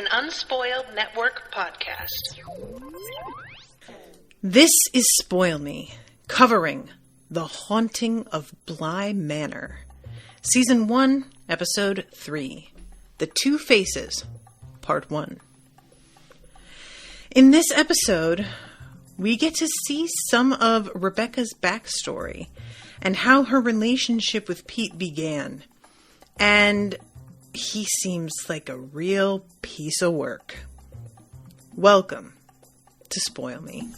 an Unspoiled Network podcast. This is Spoil Me, covering The Haunting of Bly Manor. Season 1, Episode 3, The Two Faces, Part 1. In this episode, we get to see some of Rebecca's backstory and how her relationship with Pete began. And he seems like a real piece of work. Welcome to Spoil Me.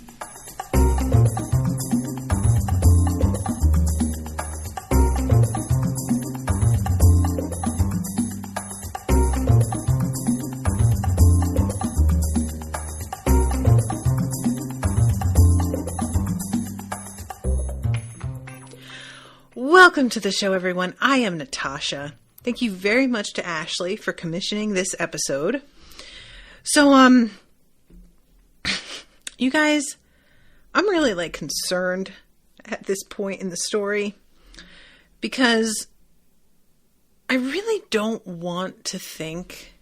Welcome to the show, everyone. I am Natasha. Thank you very much to Ashleigh for commissioning this episode. So, you guys, I'm really concerned at this point in the story because I really don't want to think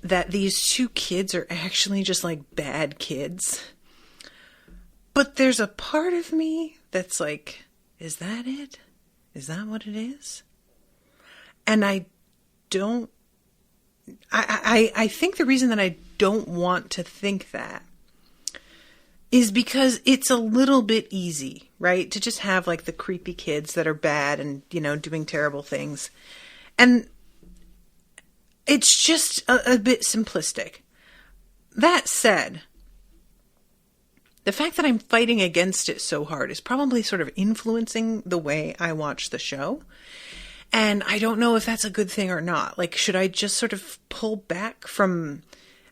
that these two kids are actually just bad kids. But there's a part of me that's like, is that it? Is that what it is? And I think the reason that I don't want to think that is because it's a little bit easy, right? To just have the creepy kids that are bad and, doing terrible things. And it's just a bit simplistic. That said, the fact that I'm fighting against it so hard is probably sort of influencing the way I watch the show. And I don't know if that's a good thing or not. Should I just sort of pull back from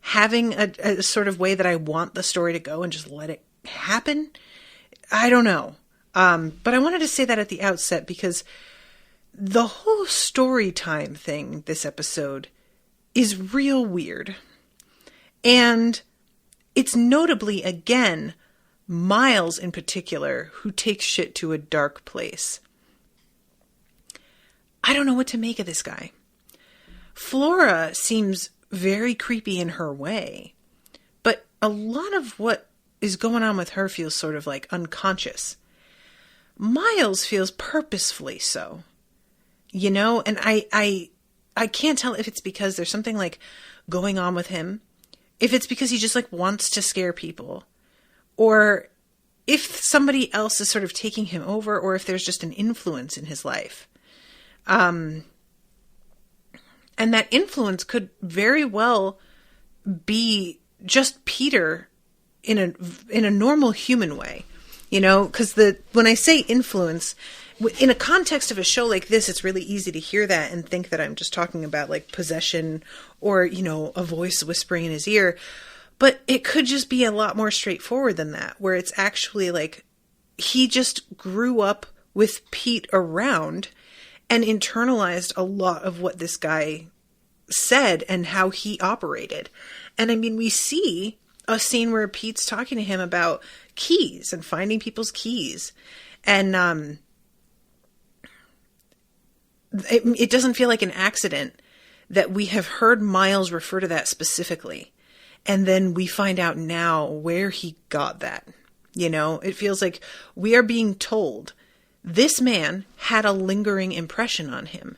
having a sort of way that I want the story to go and just let it happen? I don't know. But I wanted to say that at the outset because the whole story time thing this episode is real weird. And it's notably, again, Miles in particular, who takes shit to a dark place. I don't know what to make of this guy. Flora seems very creepy in her way, but a lot of what is going on with her feels sort of unconscious. Miles feels purposefully so, and I can't tell if it's because there's something going on with him, if it's because he just wants to scare people, or if somebody else is sort of taking him over, or if there's just an influence in his life. And that influence could very well be just Peter in a normal human way, because when I say influence, in a context of a show like this, it's really easy to hear that and think that I'm just talking about possession or, a voice whispering in his ear. But it could just be a lot more straightforward than that, where it's actually he just grew up with Pete around and internalized a lot of what this guy said and how he operated. And I mean, we see a scene where Pete's talking to him about keys and finding people's keys. And it doesn't feel like an accident that we have heard Miles refer to that specifically. And then we find out now where he got that. It feels like we are being told this man had a lingering impression on him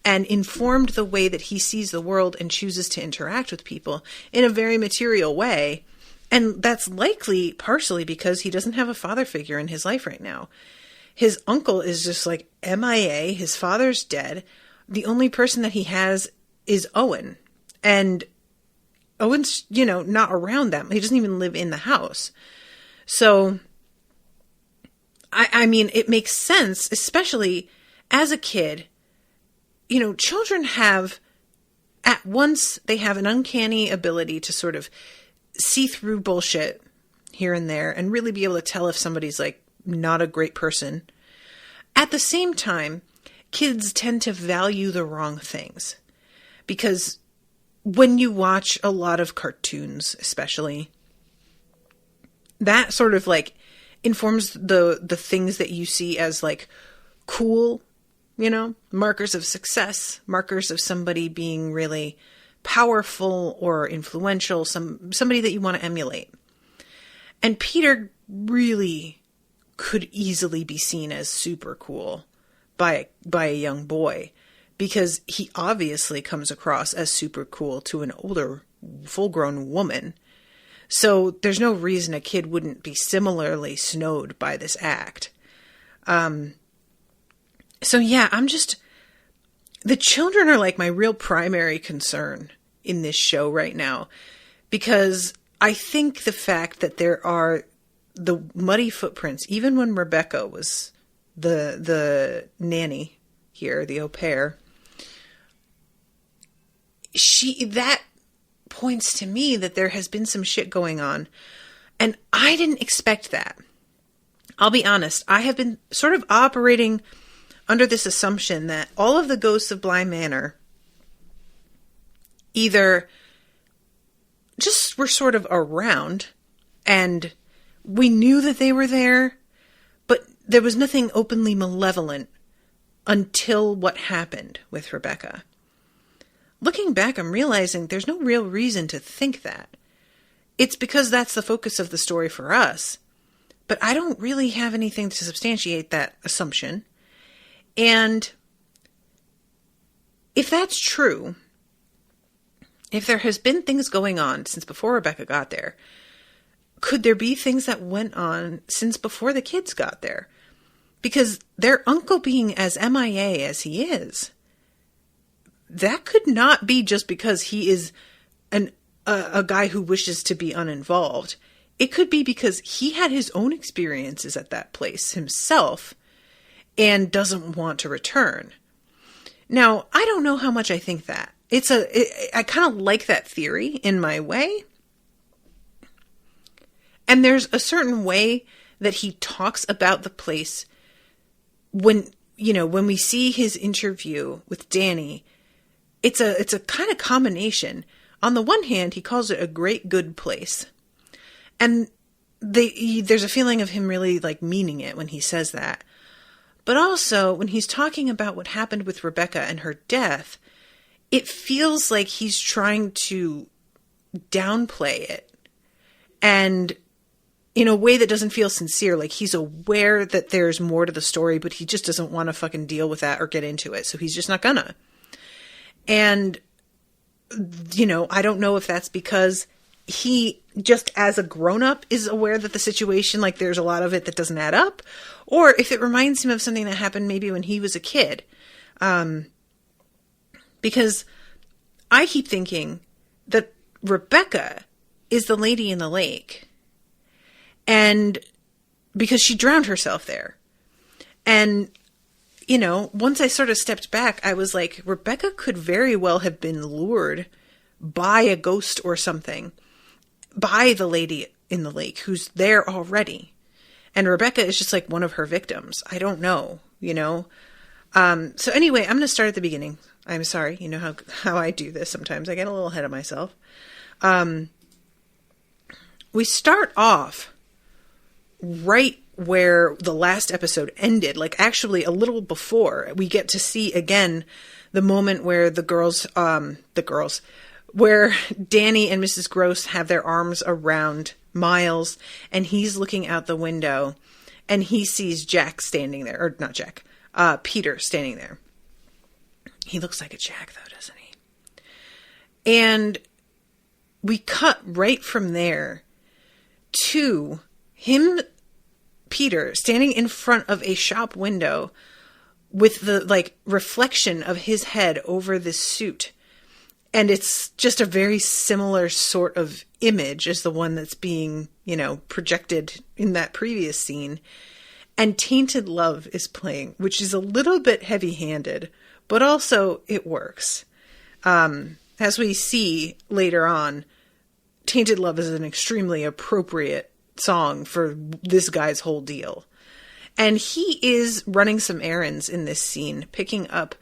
and informed the way that he sees the world and chooses to interact with people in a very material way. And that's likely partially because he doesn't have a father figure in his life right now. His uncle is just MIA. His father's dead. The only person that he has is Owen. And Owen's, not around them. He doesn't even live in the house. So I mean, it makes sense, especially as a kid. Children have, at once, they have an uncanny ability to sort of see through bullshit here and there and really be able to tell if somebody's not a great person. At the same time, kids tend to value the wrong things because when you watch a lot of cartoons, especially, that sort of informs the things that you see as cool, markers of success, markers of somebody being really powerful or influential, somebody that you want to emulate. And Peter really could easily be seen as super cool by a young boy, because he obviously comes across as super cool to an older, full-grown woman. So there's no reason a kid wouldn't be similarly snowed by this act. So yeah, the children are like my real primary concern in this show right now, because I think the fact that there are the muddy footprints, even when Rebecca was the nanny here, the au pair, that points to me that there has been some shit going on. And I didn't expect that. I'll be honest. I have been sort of operating under this assumption that all of the ghosts of Bly Manor either just were sort of around and we knew that they were there, but there was nothing openly malevolent until what happened with Rebecca. Looking back, I'm realizing there's no real reason to think that. It's because that's the focus of the story for us. But I don't really have anything to substantiate that assumption. And if that's true, if there has been things going on since before Rebecca got there, could there be things that went on since before the kids got there? Because their uncle being as MIA as he is, that could not be just because he is a guy who wishes to be uninvolved. It could be because he had his own experiences at that place himself and doesn't want to return. Now, I don't know how much I think that. I kind of like that theory in my way. And there's a certain way that he talks about the place when we see his interview with Danny. It's a kind of combination. On the one hand, he calls it a great good place. And there's a feeling of him really like meaning it when he says that. But also, when he's talking about what happened with Rebecca and her death, it feels like he's trying to downplay it. And in a way that doesn't feel sincere, like he's aware that there's more to the story, but he just doesn't want to fucking deal with that or get into it. So he's just not gonna. And, I don't know if that's because he just as a grown-up is aware that the situation, like there's a lot of it that doesn't add up, or if it reminds him of something that happened maybe when he was a kid. Because I keep thinking that Rebecca is the lady in the lake. And because she drowned herself there. And, once I sort of stepped back, I was like, Rebecca could very well have been lured by a ghost or something, by the lady in the lake who's there already. And Rebecca is just like one of her victims. I don't know, So anyway, I'm going to start at the beginning. I'm sorry. You know how I do this sometimes. I get a little ahead of myself. We start off right where the last episode ended, like actually a little before. We get to see again the moment where where Danny and Mrs. Gross have their arms around Miles, and he's looking out the window, and he sees Jack standing there, or not Jack, Peter standing there. He looks like a Jack, though, doesn't he? And we cut right from there to him, Peter, standing in front of a shop window with the reflection of his head over this suit. And it's just a very similar sort of image as the one that's being, projected in that previous scene. And Tainted Love is playing, which is a little bit heavy-handed, but also it works. As we see later on, Tainted Love is an extremely appropriate song for this guy's whole deal. And he is running some errands in this scene, picking up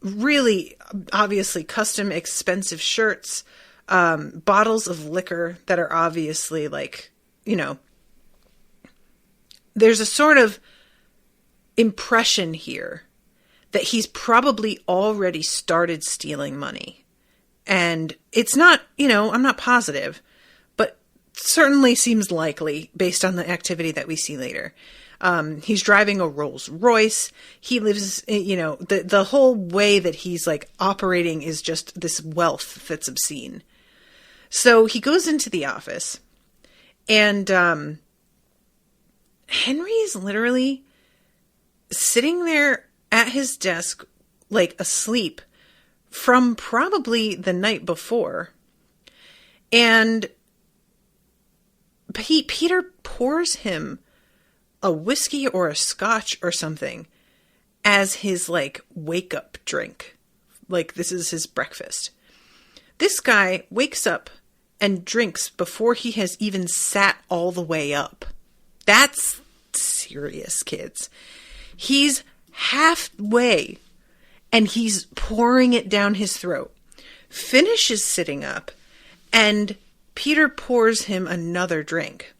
really obviously custom expensive shirts, bottles of liquor that are obviously there's a sort of impression here that he's probably already started stealing money And it's not, I'm not positive, but certainly seems likely based on the activity that we see later. He's driving a Rolls Royce. He lives, the whole way that he's like operating is just this wealth that's obscene. So he goes into the office, and Henry is literally sitting there at his desk, like asleep from probably the night before. And Peter pours him a whiskey or a scotch or something as his like wake up drink. Like this is his breakfast. This guy wakes up and drinks before he has even sat all the way up. That's serious, kids. He's halfway and he's pouring it down his throat, finishes sitting up, and Peter pours him another drink.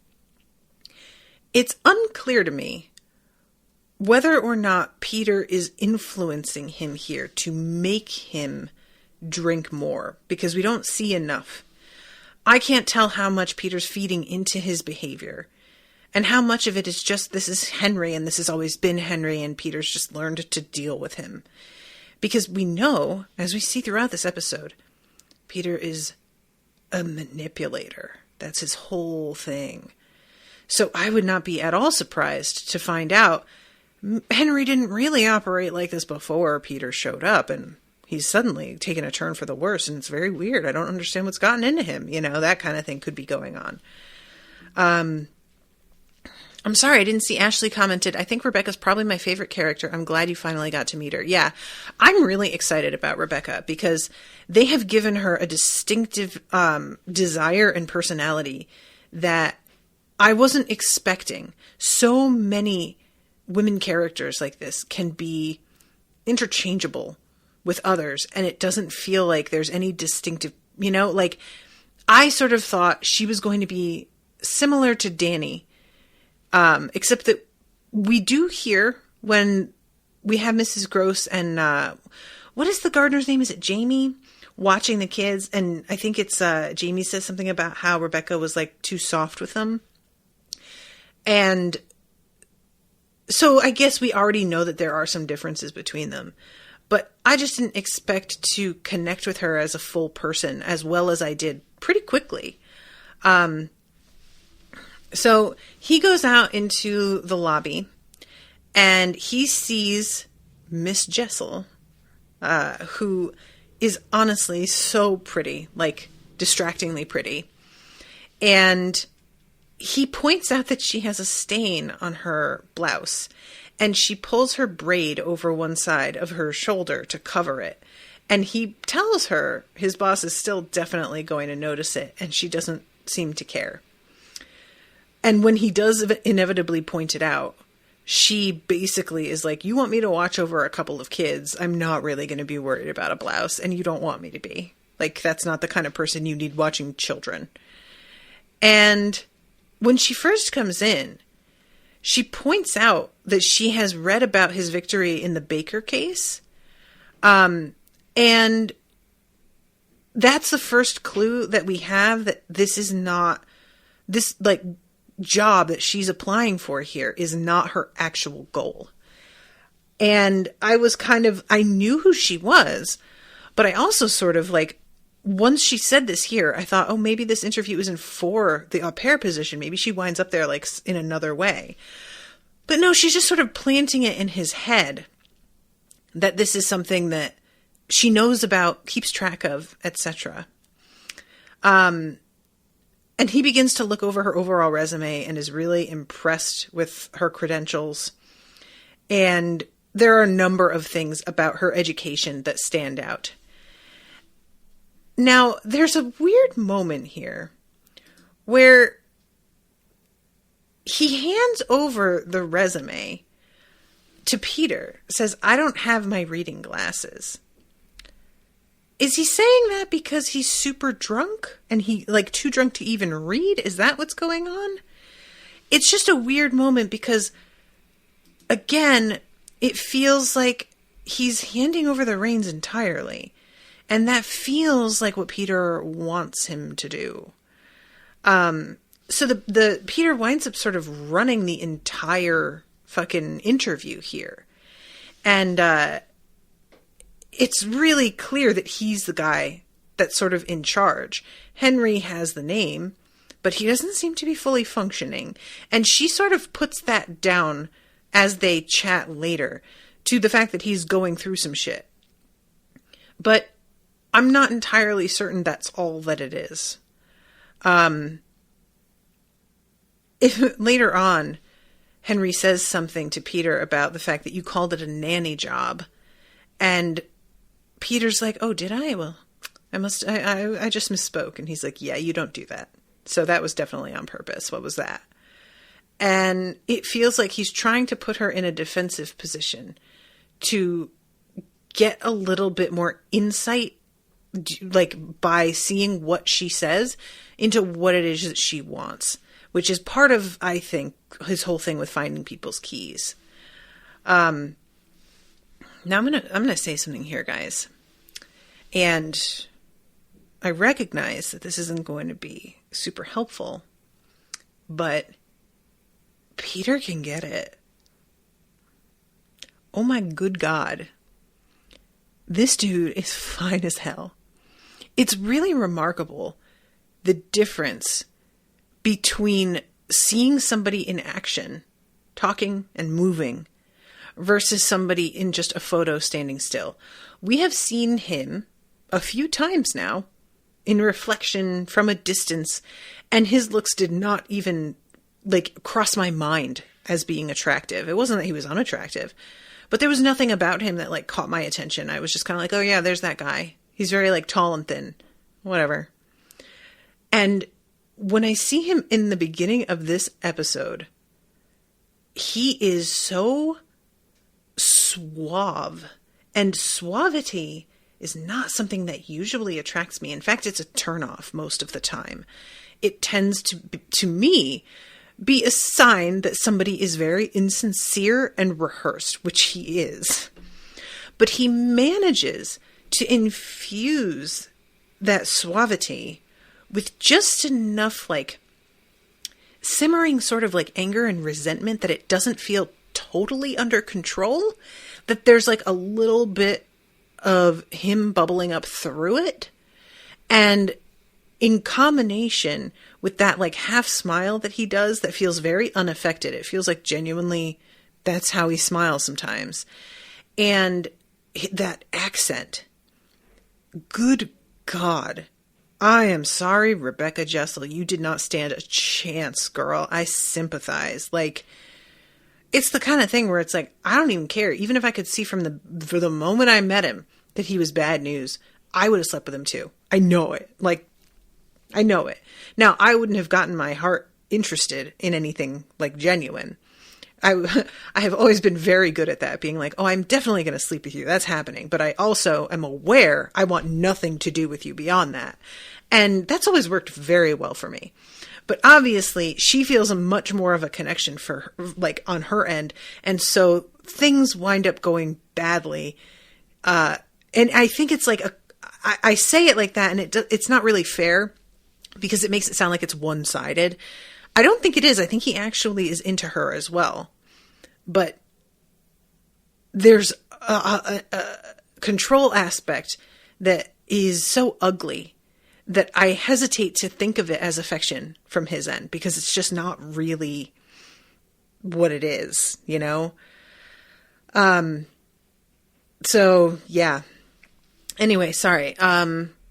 It's unclear to me whether or not Peter is influencing him here to make him drink more, because we don't see enough. I can't tell how much Peter's feeding into his behavior and how much of it is just this is Henry and this has always been Henry and Peter's just learned to deal with him. Because we know, as we see throughout this episode, Peter is a manipulator. That's his whole thing. So I would not be at all surprised to find out Henry didn't really operate like this before Peter showed up, and he's suddenly taken a turn for the worse, and it's very weird. I don't understand what's gotten into him. That kind of thing could be going on. I'm sorry, I didn't see Ashleigh commented. I think Rebecca's probably my favorite character. I'm glad you finally got to meet her. Yeah, I'm really excited about Rebecca because they have given her a distinctive desire and personality that I wasn't expecting. So many women characters like this can be interchangeable with others, and it doesn't feel like there's any distinctive, like I sort of thought she was going to be similar to Danny, except that we do hear when we have Mrs. Gross and, what is the gardener's name? Is it Jamie? Watching the kids. And I think it's, Jamie says something about how Rebecca was like too soft with them. And so I guess we already know that there are some differences between them, but I just didn't expect to connect with her as a full person as well as I did pretty quickly. So he goes out into the lobby and he sees Miss Jessel, who is honestly so pretty, like distractingly pretty. And he points out that she has a stain on her blouse, and she pulls her braid over one side of her shoulder to cover it. And he tells her his boss is still definitely going to notice it, and she doesn't seem to care. And when he does inevitably point it out, she basically is like, you want me to watch over a couple of kids. I'm not really going to be worried about a blouse, and you don't want me to be. Like, that's not the kind of person you need watching children. And when she first comes in, she points out that she has read about his victory in the Baker case. And that's the first clue that we have that this is not, this like job that she's applying for here is not her actual goal. And I was I knew who she was, but I also sort of like, once she said this here, I thought, oh, maybe this interview isn't for the au pair position. Maybe she winds up there like in another way. But no, she's just sort of planting it in his head that this is something that she knows about, keeps track of, etc. And he begins to look over her overall resume and is really impressed with her credentials. And there are a number of things about her education that stand out. Now, there's a weird moment here where he hands over the resume to Peter, says, I don't have my reading glasses. Is he saying that because he's super drunk and he like too drunk to even read? Is that what's going on? It's just a weird moment because, again, it feels like he's handing over the reins entirely. And that feels like what Peter wants him to do. So the Peter winds up sort of running the entire fucking interview here. And it's really clear that he's the guy that's sort of in charge. Henry has the name, but he doesn't seem to be fully functioning. And she sort of puts that down as they chat later to the fact that he's going through some shit. But I'm not entirely certain that's all that it is. If later on, Henry says something to Peter about the fact that you called it a nanny job, and Peter's like, oh, did I? Well, I just misspoke. And he's like, yeah, you don't do that. So that was definitely on purpose. What was that? And it feels like he's trying to put her in a defensive position to get a little bit more insight, like by seeing what she says, into what it is that she wants, which is part of, I think, his whole thing with finding people's keys. Now I'm gonna say something here, guys. And I recognize that this isn't going to be super helpful, but Peter can get it. Oh my good God. This dude is fine as hell. It's really remarkable the difference between seeing somebody in action, talking and moving, versus somebody in just a photo standing still. We have seen him a few times now in reflection from a distance, and his looks did not even cross my mind as being attractive. It wasn't that he was unattractive, but there was nothing about him that caught my attention. I was just kind of like, oh yeah, there's that guy. He's very tall and thin, whatever. And when I see him in the beginning of this episode, he is so suave, and suavity is not something that usually attracts me. In fact, it's a turnoff most of the time. It tends to me, be a sign that somebody is very insincere and rehearsed, which he is. But he manages to infuse that suavity with just enough simmering sort of anger and resentment that it doesn't feel totally under control, that there's a little bit of him bubbling up through it. And in combination with that half smile that he does that feels very unaffected, it feels like genuinely that's how he smiles sometimes. And that accent, good God, I am sorry, Rebecca Jessel, you did not stand a chance, girl. I sympathize. It's the kind of thing where it's I don't even care. Even if I could see for the moment I met him that he was bad news, I would have slept with him too. I know it. I know it. Now, I wouldn't have gotten my heart interested in anything genuine. I have always been very good at that, being oh, I'm definitely going to sleep with you. That's happening. But I also am aware I want nothing to do with you beyond that. And that's always worked very well for me. But obviously, she feels a much more of a connection for on her end. And so things wind up going badly. And I think it's I say it like that, and it's not really fair because it makes it sound like it's one-sided. I don't think it is. I think he actually is into her as well. But there's a control aspect that is so ugly that I hesitate to think of it as affection from his end, because it's just not really what it is, you know? So, yeah. Anyway, sorry.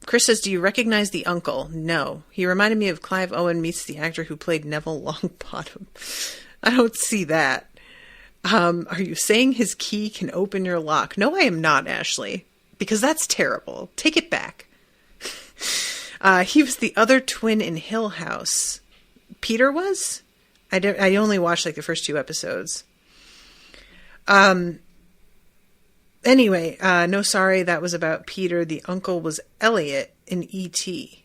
Chris says, do you recognize the uncle? No. He reminded me of Clive Owen meets the actor who played Neville Longbottom. I don't see that. Are you saying his key can open your lock? No, I am not, Ashleigh, because that's terrible. Take it back. He was the other twin in Hill House. Peter was? I only watched the first 2 episodes. Anyway, no, sorry, that was about Peter. The uncle was Elliot in E.T.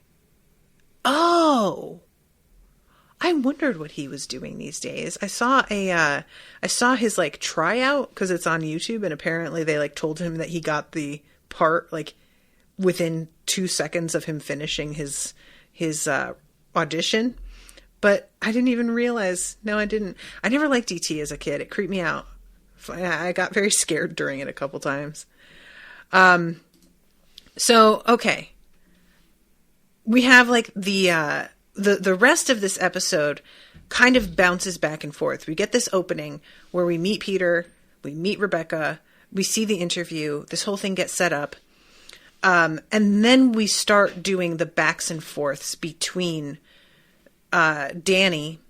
Oh! I wondered what he was doing these days. I saw his tryout, because it's on YouTube, and apparently they told him that he got the part within 2 seconds of him finishing his audition. But I didn't even realize. No, I didn't. I never liked E.T. as a kid. It creeped me out. I got very scared during it a couple times. So, okay. We have like the rest of this episode kind of bounces back and forth. We get this opening where we meet Peter, we meet Rebecca, we see the interview, this whole thing gets set up. And then we start doing the backs and forths between Danny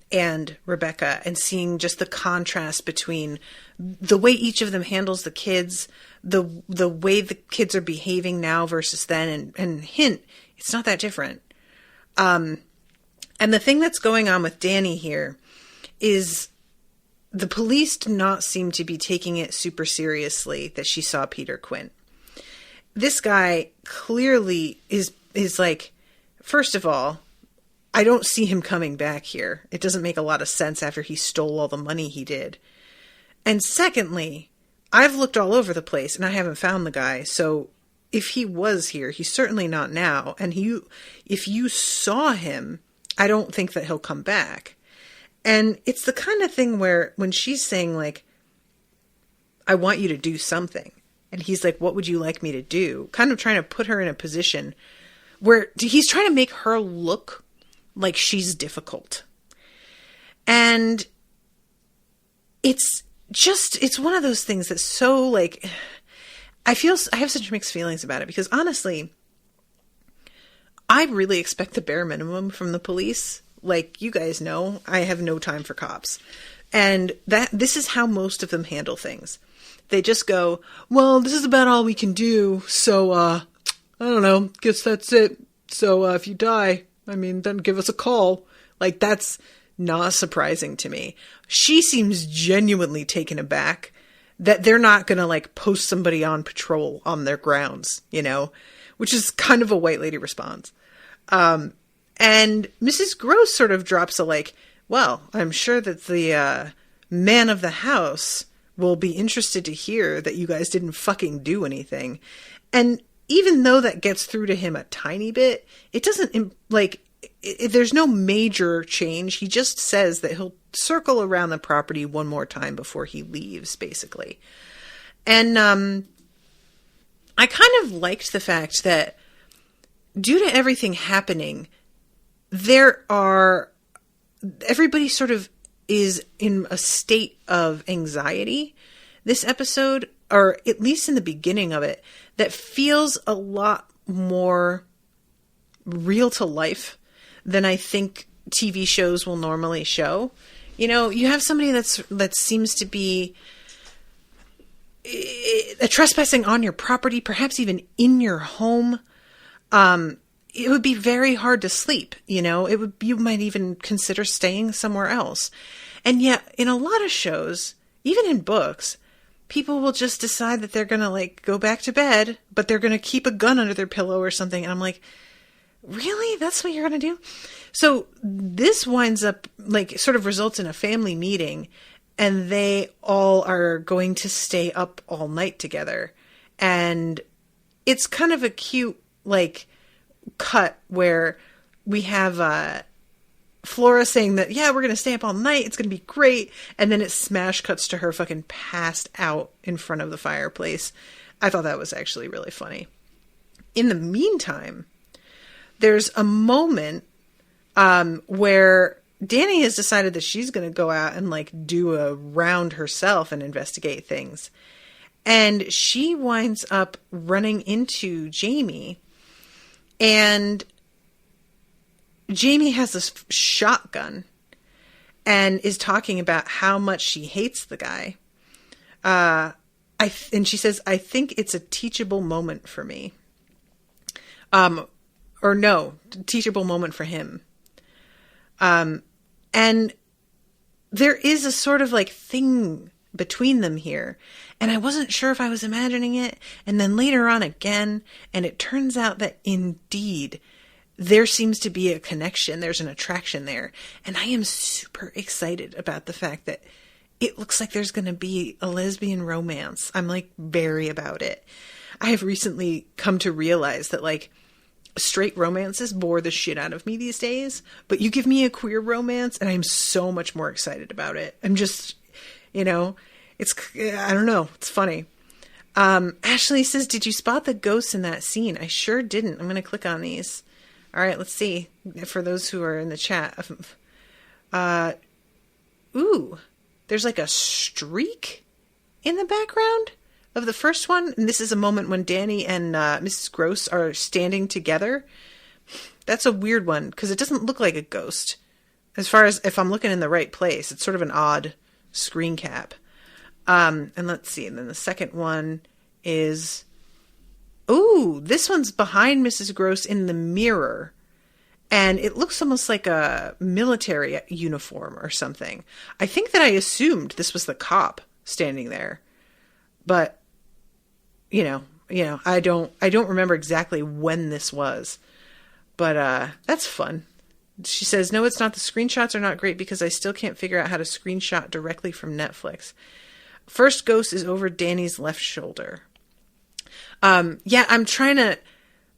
and Rebecca, and seeing just the contrast between the way each of them handles the kids, the way the kids are behaving now versus then, and hint, it's not that different. And the thing that's going on with Danny here is the police do not seem to be taking it super seriously that she saw Peter Quint. This guy clearly is like, first of all, I don't see him coming back here. It doesn't make a lot of sense after he stole all the money he did. And secondly, I've looked all over the place and I haven't found the guy. So if he was here, he's certainly not now. And if you saw him, I don't think that he'll come back. And it's the kind of thing where when she's saying like, I want you to do something. And he's like, what would you like me to do? Kind of trying to put her in a position where he's trying to make her look like she's difficult. And it's one of those things that's so like, I have such mixed feelings about it, because honestly, I really expect the bare minimum from the police. Like, you guys know, I have no time for cops. And this is how most of them handle things. They just go, well, this is about all we can do. So, I don't know, guess that's it. So, if you die, then give us a call. Like, that's not surprising to me. She seems genuinely taken aback that they're not going to like post somebody on patrol on their grounds, which is kind of a white lady response. And Mrs. Gross sort of drops a like, well, I'm sure that the man of the house will be interested to hear that you guys didn't fucking do anything. And even though that gets through to him a tiny bit, it doesn't there's no major change. He just says that he'll circle around the property one more time before he leaves, basically. And I kind of liked the fact that due to everything happening, everybody sort of is in a state of anxiety this episode, or at least in the beginning of it, that feels a lot more real to life than I think TV shows will normally show. You have somebody that seems to be trespassing on your property, perhaps even in your home. It would be very hard to sleep. You might even consider staying somewhere else. And yet in a lot of shows, even in books, people will just decide that they're going to like go back to bed, but they're going to keep a gun under their pillow or something. And I'm like, really? That's what you're going to do? So this winds up like sort of results in a family meeting, and they all are going to stay up all night together. And it's kind of a cute like cut where we have Flora saying that, yeah, we're going to stay up all night. It's going to be great. And then it smash cuts to her fucking passed out in front of the fireplace. I thought that was actually really funny. In the meantime, there's a moment where Danny has decided that she's going to go out and like do a round herself and investigate things. And she winds up running into Jamie, and Jamie has this shotgun and is talking about how much she hates the guy. And she says, I think it's a teachable moment for me. Or no, teachable moment for him. And there is a sort of like thing between them here. And I wasn't sure if I was imagining it. And then later on again, and it turns out that indeed there seems to be a connection. There's an attraction there. And I am super excited about the fact that it looks like there's going to be a lesbian romance. I'm like very about it. I have recently come to realize that, like, straight romances bore the shit out of me these days, but you give me a queer romance and I'm so much more excited about it. I'm just, I don't know. It's funny. Ashleigh says, did you spot the ghosts in that scene? I sure didn't. I'm going to click on these. All right, let's see. For those who are in the chat. Ooh, there's like a streak in the background of the first one. And this is a moment when Danny and Mrs. Gross are standing together. That's a weird one because it doesn't look like a ghost. As far as if I'm looking in the right place, it's sort of an odd screen cap. And let's see. And then the second one is, ooh, this one's behind Mrs. Gross in the mirror. And it looks almost like a military uniform or something. I think that I assumed this was the cop standing there. But, I don't remember exactly when this was. But that's fun. She says, no, it's not. The screenshots are not great because I still can't figure out how to screenshot directly from Netflix. First ghost is over Danny's left shoulder. Yeah, I'm trying to,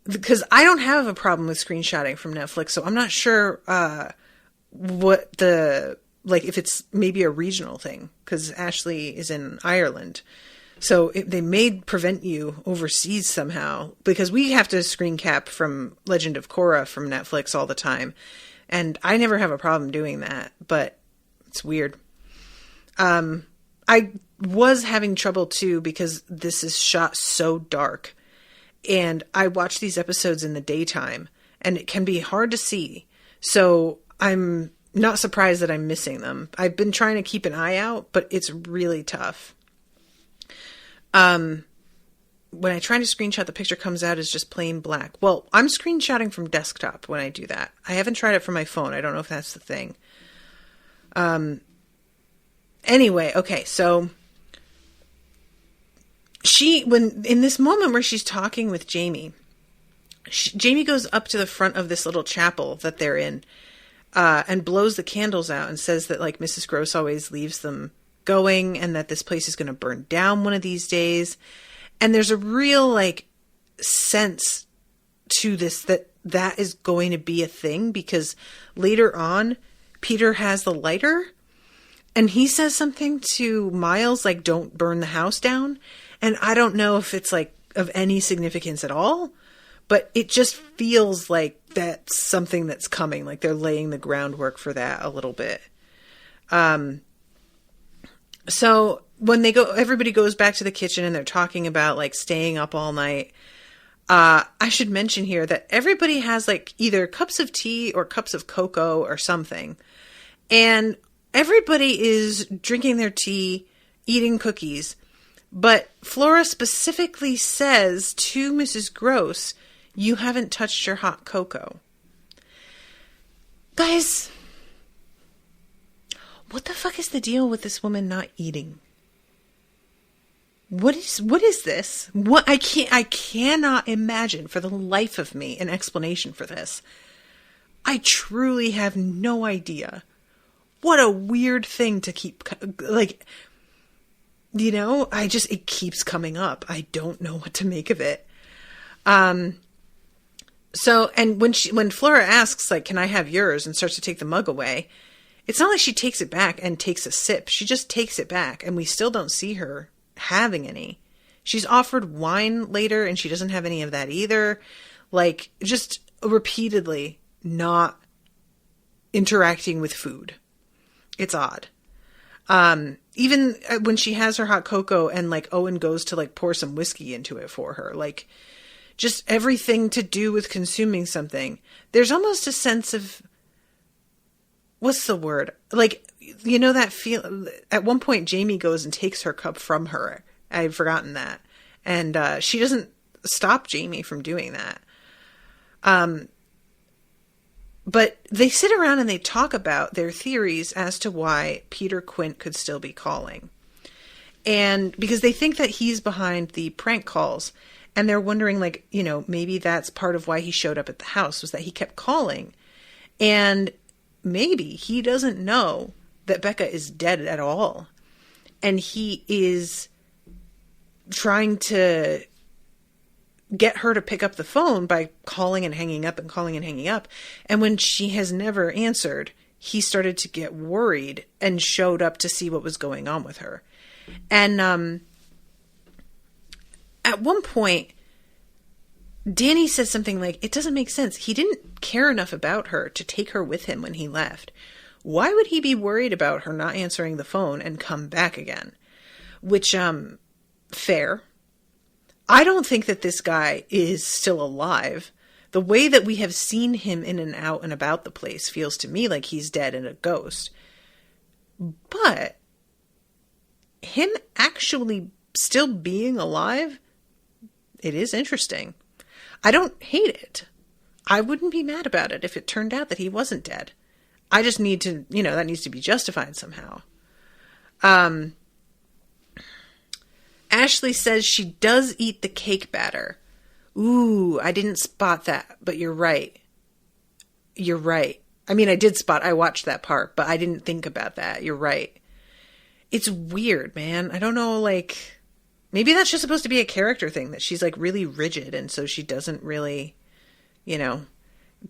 because I don't have a problem with screenshotting from Netflix, so I'm not sure what if it's maybe a regional thing, because Ashleigh is in Ireland. So they may prevent you overseas somehow, because we have to screen cap from Legend of Korra from Netflix all the time. And I never have a problem doing that, but it's weird. I was having trouble too, because this is shot so dark. And I watch these episodes in the daytime, and it can be hard to see. So I'm not surprised that I'm missing them. I've been trying to keep an eye out, but it's really tough. When I try to screenshot, the picture comes out as just plain black. Well, I'm screenshotting from desktop when I do that. I haven't tried it from my phone. I don't know if that's the thing. Anyway, okay, so in this moment where she's talking with Jamie, Jamie goes up to the front of this little chapel that they're in, and blows the candles out and says that, like, Mrs. Gross always leaves them going and that this place is going to burn down one of these days. And there's a real, like, sense to this that is going to be a thing, because later on, Peter has the lighter and he says something to Miles, like, don't burn the house down. And I don't know if it's, like, of any significance at all, but it just feels like that's something that's coming. Like, they're laying the groundwork for that a little bit. So when everybody goes back to the kitchen and they're talking about, like, staying up all night. I should mention here that everybody has, like, either cups of tea or cups of cocoa or something. And everybody is drinking their tea, eating cookies. But Flora specifically says to Mrs. Gross, you haven't touched your hot cocoa. Guys, what the fuck is the deal with this woman not eating? What is this? I cannot imagine for the life of me an explanation for this. I truly have no idea. What a weird thing to keep, like, it keeps coming up. I don't know what to make of it. So, and when Flora asks, like, can I have yours, and starts to take the mug away, it's not like she takes it back and takes a sip. She just takes it back, and we still don't see her having any. She's offered wine later, and she doesn't have any of that either. Like, just repeatedly not interacting with food. It's odd. Even when she has her hot cocoa and, like, Owen goes to, like, pour some whiskey into it for her, like, just everything to do with consuming something. There's almost a sense of, what's the word? Like, that feel, at one point Jamie goes and takes her cup from her. I'd forgotten that. And she doesn't stop Jamie from doing that. But they sit around and they talk about their theories as to why Peter Quint could still be calling. And because they think that he's behind the prank calls. And they're wondering, like, maybe that's part of why he showed up at the house, was that he kept calling. And maybe he doesn't know that Becca is dead at all. And he is trying to get her to pick up the phone by calling and hanging up and calling and hanging up. And when she has never answered, he started to get worried and showed up to see what was going on with her. And at one point, Danny says something like, it doesn't make sense. He didn't care enough about her to take her with him when he left. Why would he be worried about her not answering the phone and come back again? Which, fair. I don't think that this guy is still alive. The way that we have seen him in and out and about the place feels to me like he's dead and a ghost. But him actually still being alive, it is interesting. I don't hate it. I wouldn't be mad about it if it turned out that he wasn't dead. I just need to, that needs to be justified somehow. Ashleigh says she does eat the cake batter. Ooh, I didn't spot that, but you're right. You're right. I mean, I watched that part, but I didn't think about that. You're right. It's weird, man. I don't know, maybe that's just supposed to be a character thing, that she's really rigid, and so she doesn't really,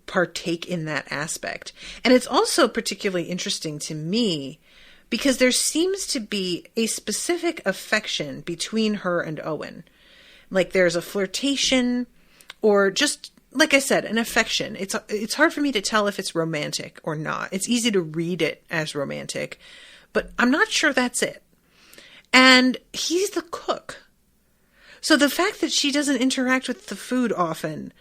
partake in that aspect. And it's also particularly interesting to me because there seems to be a specific affection between her and Owen. There's a flirtation, or just, like I said, an affection. It's hard for me to tell if it's romantic or not. It's easy to read it as romantic, but I'm not sure that's it. And he's the cook. So the fact that she doesn't interact with the food often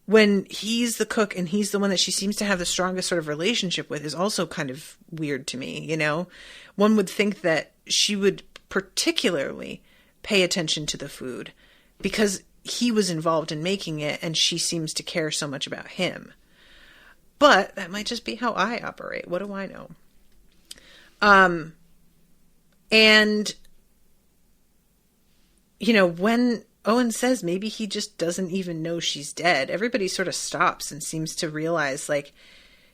when he's the cook and he's the one that she seems to have the strongest sort of relationship with is also kind of weird to me, One would think that she would particularly pay attention to the food because he was involved in making it and she seems to care so much about him. But that might just be how I operate. What do I know? And when Owen says maybe he just doesn't even know she's dead, everybody sort of stops and seems to realize,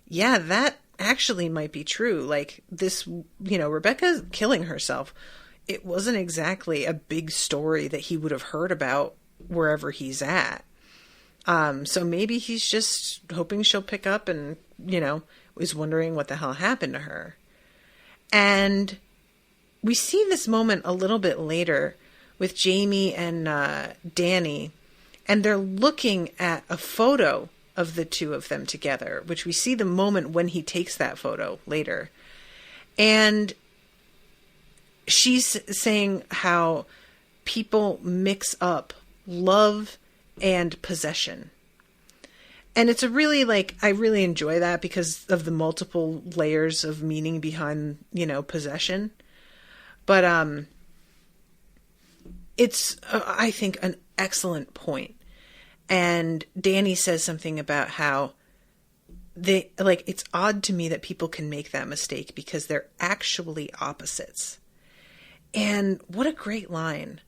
yeah, that actually might be true. This, Rebecca killing herself, it wasn't exactly a big story that he would have heard about wherever he's at. So maybe he's just hoping she'll pick up and, is wondering what the hell happened to her. And we see this moment a little bit later with Jamie and Danny, and they're looking at a photo of the two of them together, which we see the moment when he takes that photo later. And she's saying how people mix up love and possession. And it's a really, I really enjoy that because of the multiple layers of meaning behind, possession. But it's, I think, an excellent point. And Danny says something about how it's odd to me that people can make that mistake because they're actually opposites. And what a great line.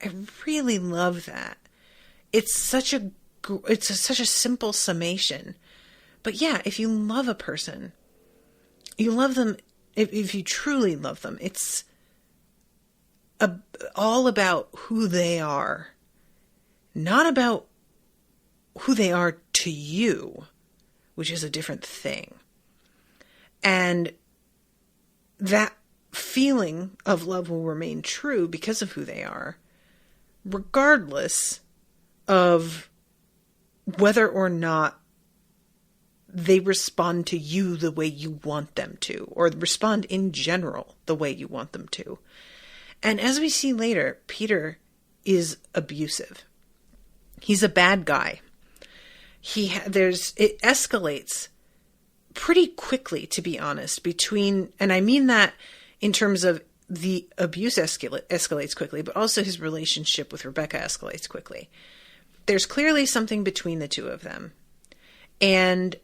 I really love that. It's such a simple summation. But yeah, if you love a person, you love them, if you truly love them, it's all about who they are, not about who they are to you, which is a different thing. And that feeling of love will remain true because of who they are, regardless of whether or not they respond to you the way you want them to, or respond in general the way you want them to. And as we see later, Peter is abusive. He's a bad guy. It escalates pretty quickly, to be honest, and I mean that in terms of the abuse escalates quickly, but also his relationship with Rebecca escalates quickly. There's clearly something between the two of them. And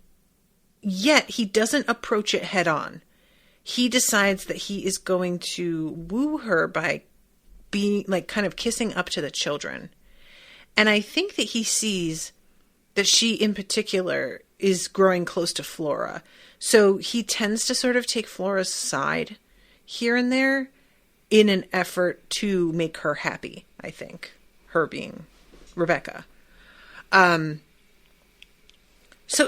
yet he doesn't approach it head on. He decides that he is going to woo her by being kind of kissing up to the children. And I think that he sees that she in particular is growing close to Flora. So he tends to sort of take Flora's side here and there in an effort to make her happy, I think. Her being Rebecca. So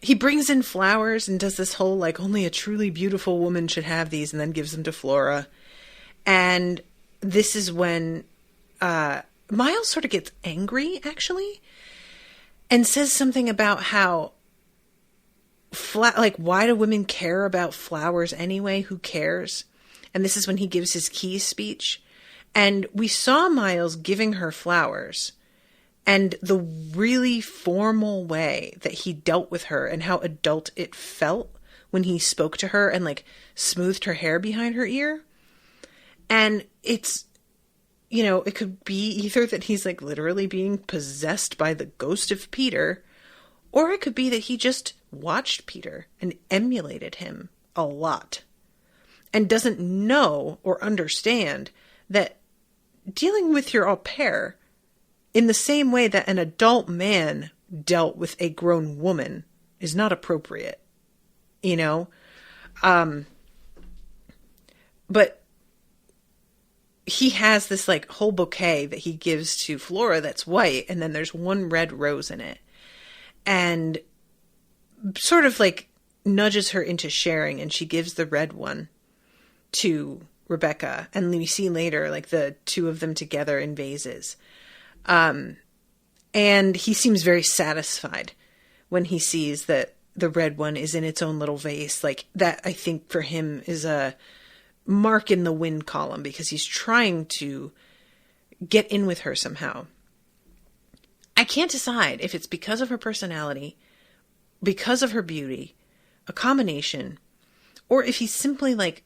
he brings in flowers and does this whole, like, only a truly beautiful woman should have these, and then gives them to Flora. And this is when Miles sort of gets angry, actually, and says something about how, why do women care about flowers anyway? Who cares? And this is when he gives his keys speech. And we saw Miles giving her flowers, and the really formal way that he dealt with her and how adult it felt when he spoke to her and, like, smoothed her hair behind her ear. And it's, you know, it could be either that he's, like, literally being possessed by the ghost of Peter, or it could be that he just watched Peter and emulated him a lot and doesn't know or understand that dealing with your au pair in the same way that an adult man dealt with a grown woman is not appropriate, you know? But he has this, like, whole bouquet that he gives to Flora that's white, and then there's one red rose in it. And sort of, like, nudges her into sharing, and she gives the red one to Rebecca. And we see later, like, the two of them together in vases. And he seems very satisfied when he sees that the red one is in its own little vase. Like, that, I think, for him is a mark in the win column, because he's trying to get in with her somehow. I can't decide if it's because of her personality, because of her beauty, a combination, or if he's simply, like,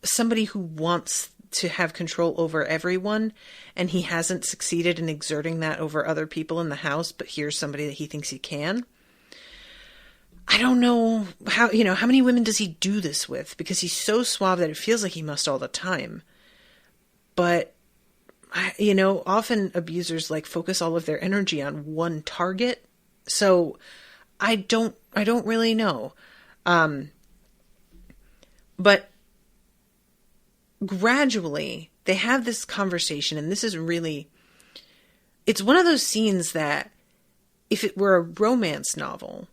somebody who wants to have control over everyone, and he hasn't succeeded in exerting that over other people in the house, but here's somebody that he thinks he can. I don't know how many women does he do this with, because he's so suave that it feels like he must all the time. But, you know, often abusers, like, focus all of their energy on one target. So I don't really know. But gradually they have this conversation, and this is really, it's one of those scenes that if it were a romance novel,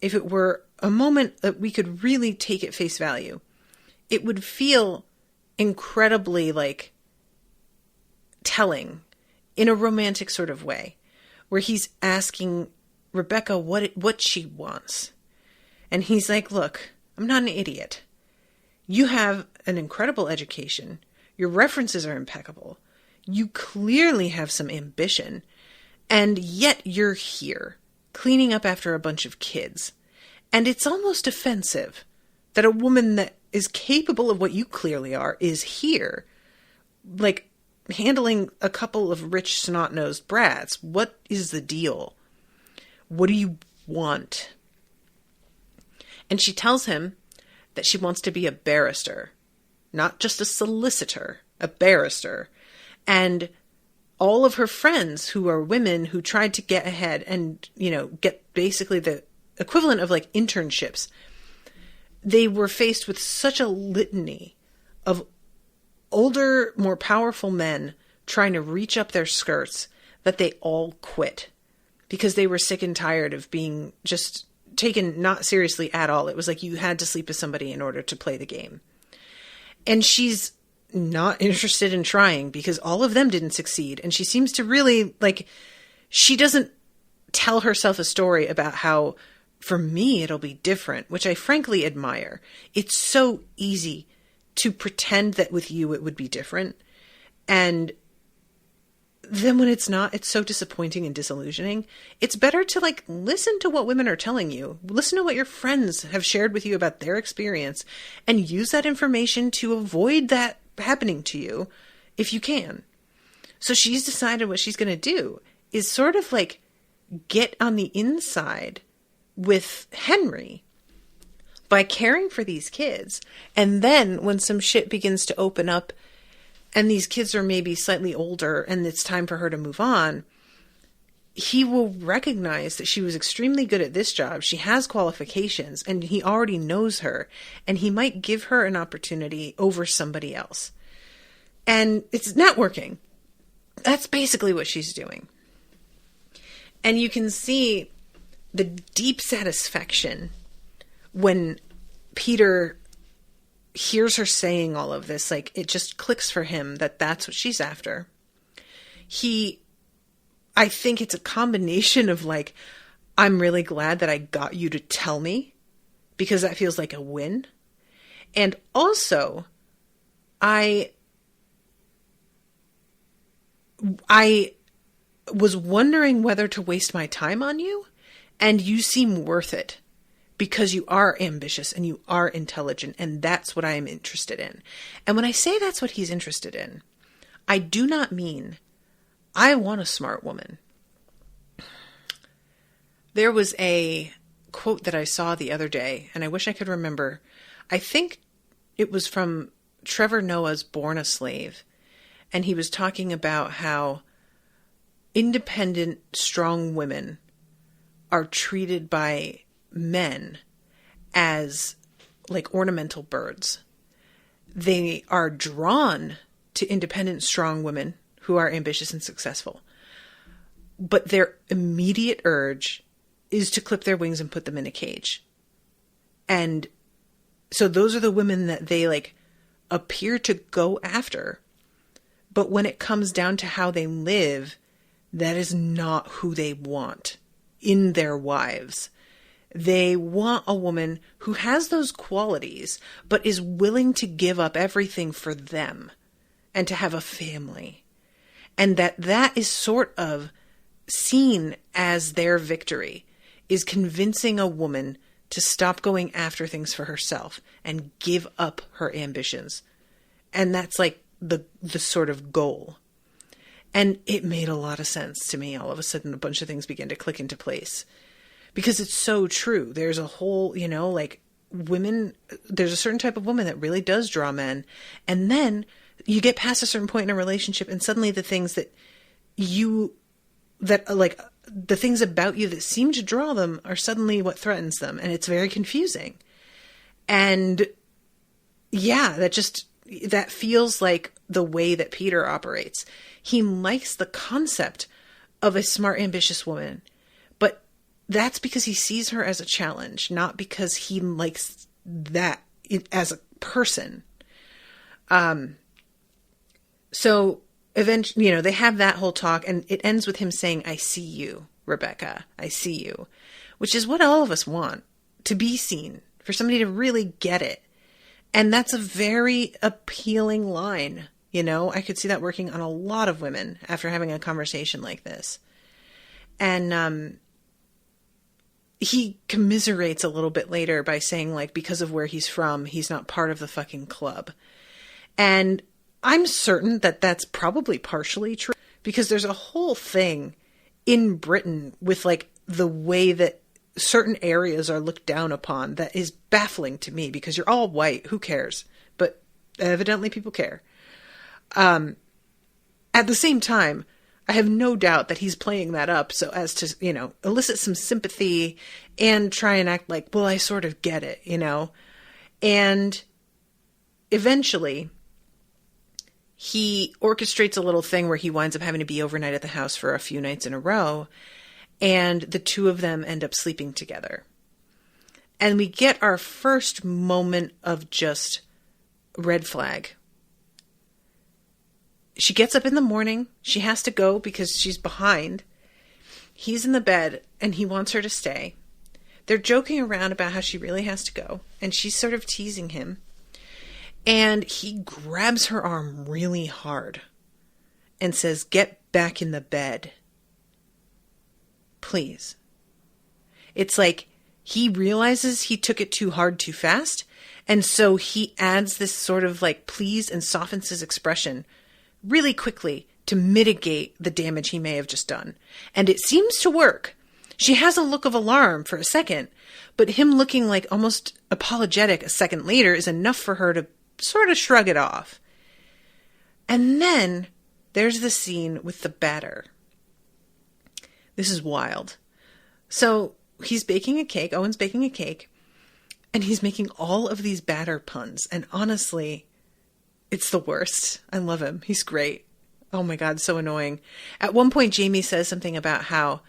if it were a moment that we could really take at face value, it would feel incredibly, like, telling in a romantic sort of way, where he's asking Rebecca what she wants. And he's like, look, I'm not an idiot. You have an incredible education. Your references are impeccable. You clearly have some ambition. And yet you're here, cleaning up after a bunch of kids. And it's almost offensive that a woman that is capable of what you clearly are is here, like, handling a couple of rich snot-nosed brats. What is the deal? What do you want? And she tells him that she wants to be a barrister, not just a solicitor, a barrister. And all of her friends who are women who tried to get ahead and, you know, get basically the equivalent of, like, internships, they were faced with such a litany of older, more powerful men trying to reach up their skirts that they all quit because they were sick and tired of being just taken not seriously at all. It was like you had to sleep with somebody in order to play the game. And she's not interested in trying because all of them didn't succeed. And she seems to really, like, she doesn't tell herself a story about how, for me, it'll be different, which I frankly admire. It's so easy to pretend that with you it would be different. And then when it's not, it's so disappointing and disillusioning. It's better to, like, listen to what women are telling you. Listen to what your friends have shared with you about their experience and use that information to avoid that happening to you if you can. So she's decided what she's going to do is sort of, like, get on the inside with Henry by caring for these kids. And then when some shit begins to open up and these kids are maybe slightly older and it's time for her to move on, he will recognize that she was extremely good at this job. She has qualifications and he already knows her, and he might give her an opportunity over somebody else. And it's networking. That's basically what she's doing. And you can see the deep satisfaction when Peter hears her saying all of this. Like, it just clicks for him that that's what she's after. I think it's a combination of like, I'm really glad that I got you to tell me, because that feels like a win. And also, I was wondering whether to waste my time on you, and you seem worth it because you are ambitious and you are intelligent, and that's what I am interested in. And when I say that's what he's interested in, I do not mean I want a smart woman. There was a quote that I saw the other day, and I wish I could remember. I think it was from Trevor Noah's Born a Slave. And he was talking about how independent, strong women are treated by men as like ornamental birds. They are drawn to independent, strong women who are ambitious and successful. But their immediate urge is to clip their wings and put them in a cage. And so those are the women that they like appear to go after. But when it comes down to how they live, that is not who they want in their wives. They want a woman who has those qualities, but is willing to give up everything for them and to have a family. And that is sort of seen as their victory, is convincing a woman to stop going after things for herself and give up her ambitions. And that's like the sort of goal. And it made a lot of sense to me. All of a sudden, a bunch of things began to click into place. Because it's so true. There's a whole, like women, there's a certain type of woman that really does draw men. And then you get past a certain point in a relationship, and suddenly the things the things about you that seem to draw them are suddenly what threatens them. And it's very confusing. And yeah, that feels like the way that Peter operates. He likes the concept of a smart, ambitious woman, but that's because he sees her as a challenge, not because he likes that as a person. So eventually, they have that whole talk, and it ends with him saying, "I see you, Rebecca. I see you," which is what all of us want, to be seen, for somebody to really get it. And that's a very appealing line. I could see that working on a lot of women after having a conversation like this. And he commiserates a little bit later by saying, like, because of where he's from, he's not part of the fucking club. And I'm certain that that's probably partially true, because there's a whole thing in Britain with, like, the way that certain areas are looked down upon that is baffling to me, because you're all white. Who cares? But evidently people care. At the same time, I have no doubt that he's playing that up so as to, elicit some sympathy and try and act like, well, I sort of get it, And eventually, he orchestrates a little thing where he winds up having to be overnight at the house for a few nights in a row, and the two of them end up sleeping together. And we get our first moment of just red flag. She gets up in the morning. She has to go because she's behind. He's in the bed, and he wants her to stay. They're joking around about how she really has to go, and she's sort of teasing him. And he grabs her arm really hard and says, "Get back in the bed. Please." It's like he realizes he took it too hard too fast, and so he adds this sort of like please and softens his expression really quickly to mitigate the damage he may have just done. And it seems to work. She has a look of alarm for a second, but him looking like almost apologetic a second later is enough for her to sort of shrug it off. And then there's the scene with the batter. This is wild. So he's baking a cake. Owen's baking a cake. And he's making all of these batter puns. And honestly, it's the worst. I love him. He's great. Oh my God, so annoying. At one point, Jamie says something about how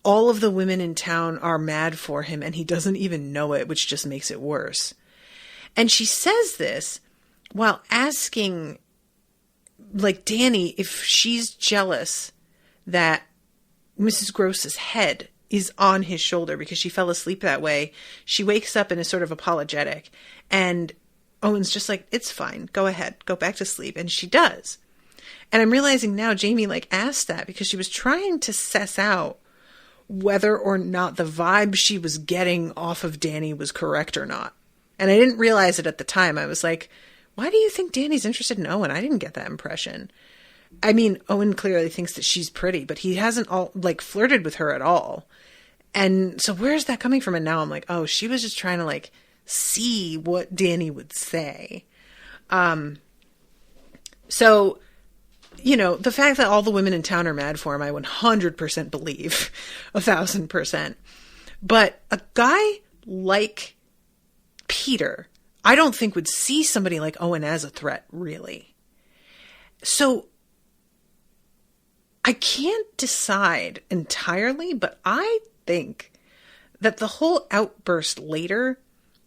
all of the women in town are mad for him and he doesn't even know it, which just makes it worse. And she says this while asking, like, Danny if she's jealous that Mrs. Gross's head is on his shoulder because she fell asleep that way. She wakes up and is sort of apologetic. And Owen's just like, it's fine. Go ahead. Go back to sleep. And she does. And I'm realizing now Jamie, like, asked that because she was trying to suss out whether or not the vibe she was getting off of Danny was correct or not. And I didn't realize it at the time. I was like, why do you think Danny's interested in Owen? I didn't get that impression. I mean, Owen clearly thinks that she's pretty, but he hasn't flirted with her at all. And so where's that coming from? And now I'm like, oh, she was just trying to, like, see what Danny would say. So, you know, the fact that all the women in town are mad for him, I 100% believe. 1,000%. But a guy like Peter, I don't think would see somebody like Owen as a threat, really. So I can't decide entirely, but I think that the whole outburst later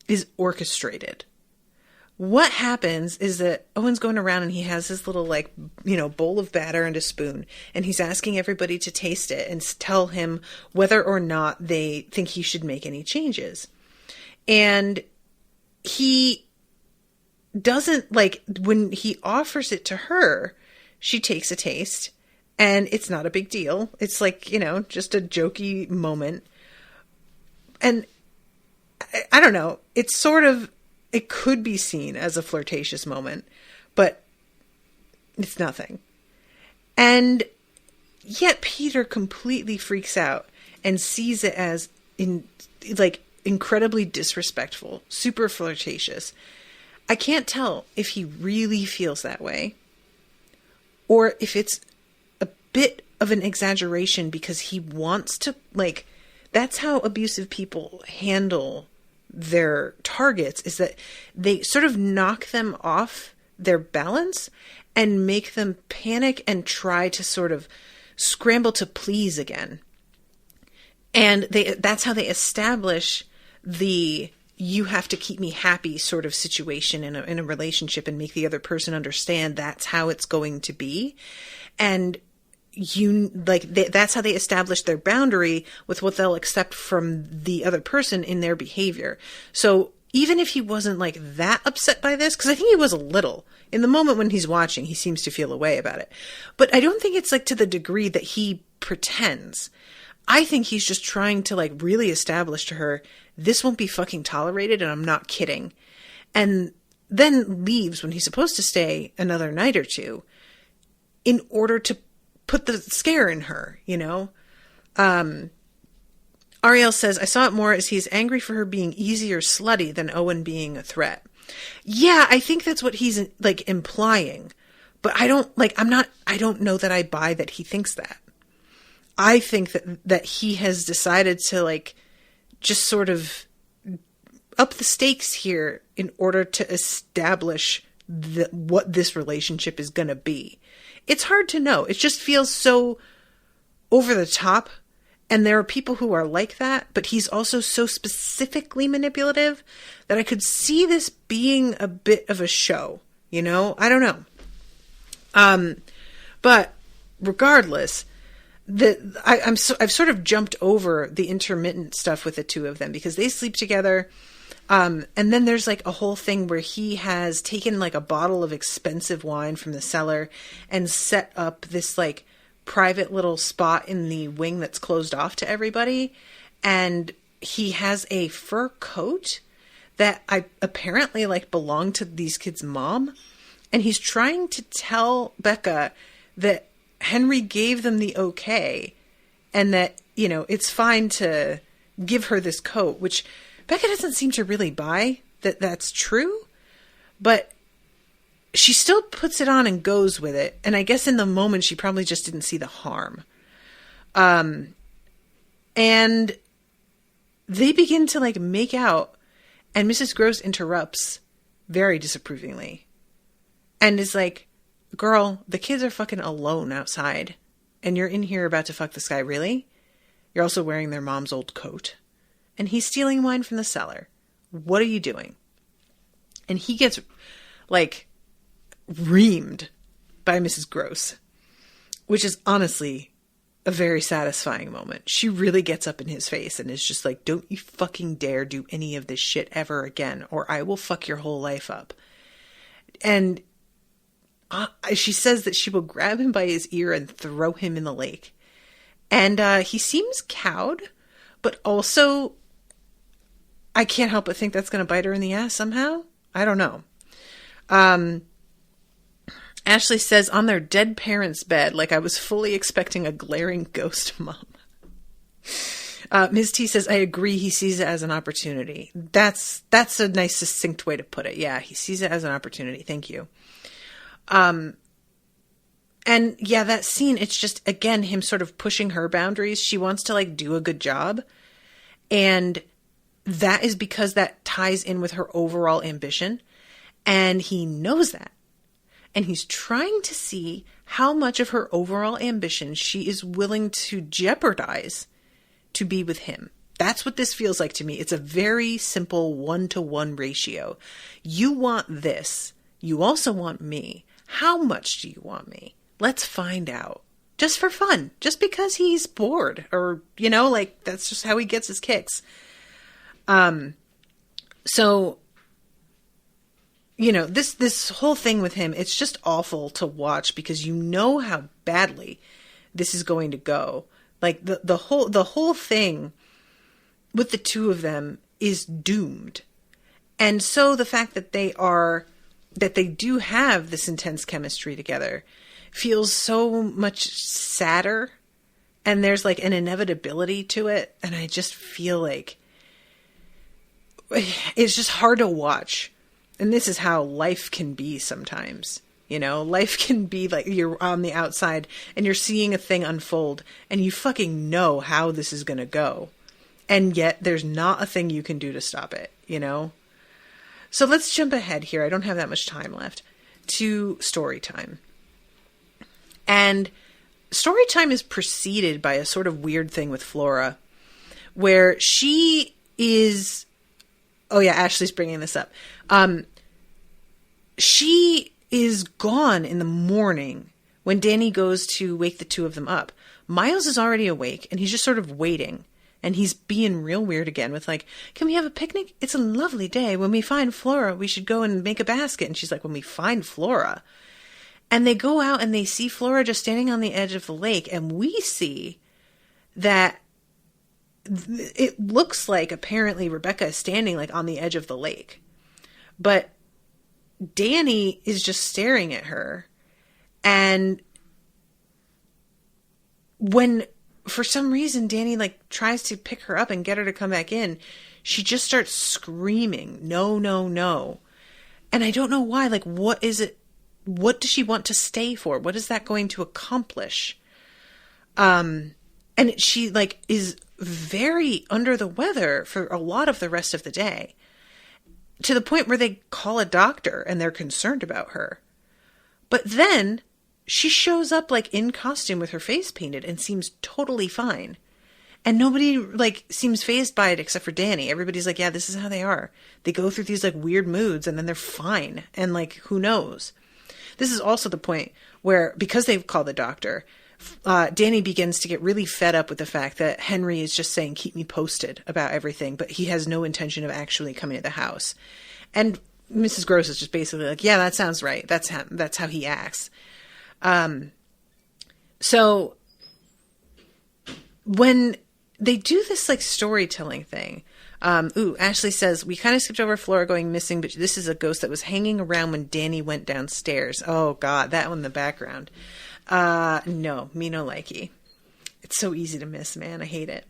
is orchestrated. What happens is that Owen's going around and he has his little, like, you know, bowl of batter and a spoon, and he's asking everybody to taste it and tell him whether or not they think he should make any changes. And he doesn't, like, when he offers it to her, she takes a taste. And it's not a big deal. It's like, you know, just a jokey moment. And I don't know. It's sort of, it could be seen as a flirtatious moment, but it's nothing. And yet Peter completely freaks out and sees it as incredibly disrespectful, super flirtatious. I can't tell if he really feels that way or if it's bit of an exaggeration because he wants to, like, that's how abusive people handle their targets, is that they sort of knock them off their balance and make them panic and try to sort of scramble to please again. And that's how they establish the you have to keep me happy sort of situation in a relationship and make the other person understand that's how it's going to be. And that's how they establish their boundary with what they'll accept from the other person in their behavior. So even if he wasn't, like, that upset by this, because I think he was a little. In the moment when he's watching, he seems to feel a way about it. But I don't think it's, like, to the degree that he pretends. I think he's just trying to, like, really establish to her, this won't be fucking tolerated, and I'm not kidding. And then leaves when he's supposed to stay another night or two in order to put the scare in her, you know? Ariel says, I saw it more as he's angry for her being easy or slutty than Owen being a threat. Yeah, I think that's what he's, like, implying. But I don't know that I buy that he thinks that. I think that he has decided to, like, just sort of up the stakes here in order to establish what this relationship is going to be. It's hard to know. It just feels so over the top. And there are people who are like that, but he's also so specifically manipulative that I could see this being a bit of a show, you know? I don't know. But regardless, I've sort of jumped over the intermittent stuff with the two of them because they sleep together. And then there's, like, a whole thing where he has taken, like, a bottle of expensive wine from the cellar and set up this, like, private little spot in the wing that's closed off to everybody. And he has a fur coat that apparently, like, belonged to these kids' mom. And he's trying to tell Becca that Henry gave them the okay and that, you know, it's fine to give her this coat, which Becca doesn't seem to really buy that that's true, but she still puts it on and goes with it. And I guess in the moment, she probably just didn't see the harm. And they begin to, like, make out, and Mrs. Gross interrupts very disapprovingly and is like, girl, the kids are fucking alone outside and you're in here about to fuck this guy. Really? You're also wearing their mom's old coat. And he's stealing wine from the cellar. What are you doing? And he gets, like, reamed by Mrs. Gross, which is honestly a very satisfying moment. She really gets up in his face and is just like, don't you fucking dare do any of this shit ever again, or I will fuck your whole life up. And she says that she will grab him by his ear and throw him in the lake. And he seems cowed, but also I can't help but think that's going to bite her in the ass somehow. I don't know. Ashleigh says, on their dead parents' bed, like I was fully expecting a glaring ghost mom. Ms. T says, I agree, he sees it as an opportunity. That's a nice, succinct way to put it. Yeah, he sees it as an opportunity. Thank you. And yeah, that scene, it's just, again, him sort of pushing her boundaries. She wants to, like, do a good job. And that is because that ties in with her overall ambition. And he knows that. And he's trying to see how much of her overall ambition she is willing to jeopardize to be with him. That's what this feels like to me. It's a very simple 1-to-1 ratio. You want this. You also want me. How much do you want me? Let's find out. Just for fun. Just because he's bored. Or, you know, like, that's just how he gets his kicks. So, you know, this whole thing with him, it's just awful to watch because you know how badly this is going to go. Like, the whole thing with the two of them is doomed. And so the fact that they do have this intense chemistry together feels so much sadder. And there's like an inevitability to it. And I just feel like it's just hard to watch. And this is how life can be sometimes. You know, life can be like you're on the outside and you're seeing a thing unfold and you fucking know how this is going to go. And yet there's not a thing you can do to stop it, you know? So let's jump ahead here. I don't have that much time left to story time. And story time is preceded by a sort of weird thing with Flora where she is... Oh yeah, Ashleigh's bringing this up. She is gone in the morning when Danny goes to wake the two of them up. Miles is already awake and he's just sort of waiting. And he's being real weird again with like, can we have a picnic? It's a lovely day. When we find Flora, we should go and make a basket. And she's like, when we find Flora. And they go out and they see Flora just standing on the edge of the lake. And we see that it looks like apparently Rebecca is standing like on the edge of the lake. But Danny is just staring at her. And when for some reason Danny like tries to pick her up and get her to come back in, she just starts screaming, no, no, no. And I don't know why. Like, what is it? What does she want to stay for? What is that going to accomplish? And she like is very under the weather for a lot of the rest of the day, to the point where they call a doctor and they're concerned about her. But then she shows up like in costume with her face painted and seems totally fine. And nobody like seems fazed by it except for Danny. Everybody's like, yeah, this is how they are. They go through these like weird moods and then they're fine. And like, who knows? This is also the point where, because they've called the doctor, Danny begins to get really fed up with the fact that Henry is just saying, keep me posted about everything, but he has no intention of actually coming to the house. And Mrs. Gross is just basically like, yeah, that sounds right. That's how he acts. So when they do this like storytelling thing, Ashleigh says, we kind of skipped over Flora going missing, but this is a ghost that was hanging around when Danny went downstairs. Oh God, that one in the background. No, me no likey. It's so easy to miss, man. I hate it.